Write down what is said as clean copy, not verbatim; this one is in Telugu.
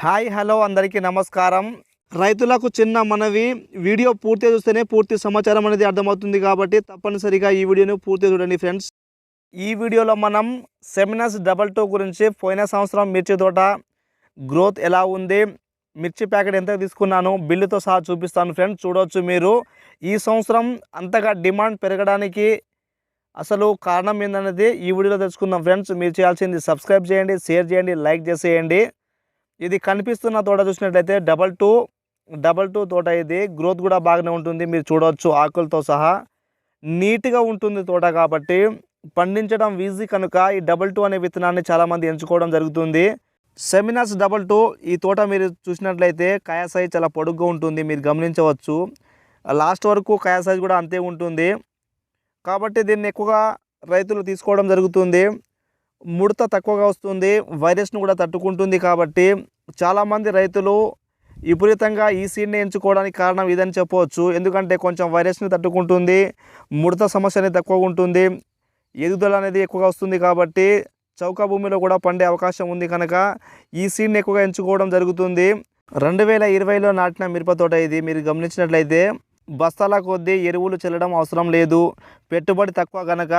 హాయ్ హలో అందరికీ నమస్కారం. రైతులకు చిన్న మనవి, వీడియో పూర్తిగా చూస్తేనే పూర్తి సమాచారం అనేది అర్థమవుతుంది కాబట్టి తప్పనిసరిగా ఈ వీడియోను పూర్తిగా చూడండి ఫ్రెండ్స్. ఈ వీడియోలో మనం సెమినస్ 22 గురించి పోయిన సంవత్సరం మిర్చి తోట గ్రోత్ ఎలా ఉంది, మిర్చి ప్యాకెట్ ఎంత తీసుకున్నాను బిల్లుతో సహా చూపిస్తాను ఫ్రెండ్స్. చూడవచ్చు మీరు. ఈ సంవత్సరం అంతగా డిమాండ్ పెరగడానికి అసలు కారణం ఏందనేది ఈ వీడియోలో తెలుసుకుందాం ఫ్రెండ్స్. మీరు చేయాల్సింది సబ్స్క్రైబ్ చేయండి, షేర్ చేయండి, లైక్ చేసేయండి. ఇది కనిపిస్తున్న తోట చూసినట్లయితే డబల్ టూ తోట. ఇది గ్రోత్ కూడా బాగానే ఉంటుంది, మీరు చూడవచ్చు ఆకులతో సహా నీట్గా ఉంటుంది తోట. కాబట్టి పండించడం ఈజీ కనుక ఈ 22 అనే విత్తనాన్ని చాలామంది ఎంచుకోవడం జరుగుతుంది. సెమినస్ 22 ఈ తోట మీరు చూసినట్లయితే కాయ సైజ్ చాలా పొడుగ్గా ఉంటుంది, మీరు గమనించవచ్చు. లాస్ట్ వరకు కాయ సైజ్ కూడా అంతే ఉంటుంది. కాబట్టి దీన్ని ఎక్కువగా రైతులు తీసుకోవడం జరుగుతుంది. ముడత తక్కువగా వస్తుంది, వైరస్ను కూడా తట్టుకుంటుంది. కాబట్టి చాలామంది రైతులు విపరీతంగా ఈ సీడ్ని ఎంచుకోవడానికి కారణం ఇదని చెప్పవచ్చు. ఎందుకంటే కొంచెం వైరస్ని తట్టుకుంటుంది, ముడత సమస్య అనేది తక్కువగా ఉంటుంది, ఎదుగుదల అనేది ఎక్కువగా వస్తుంది. కాబట్టి చౌక భూమిలో కూడా పండే అవకాశం ఉంది కనుక ఈ సీడ్ని ఎక్కువగా ఎంచుకోవడం జరుగుతుంది. 2020లో నాటిన మిరప తోట ఇది. మీరు గమనించినట్లయితే బస్తాల కొద్దీ ఎరువులు చల్లడం అవసరం లేదు, పెట్టుబడి తక్కువ కనుక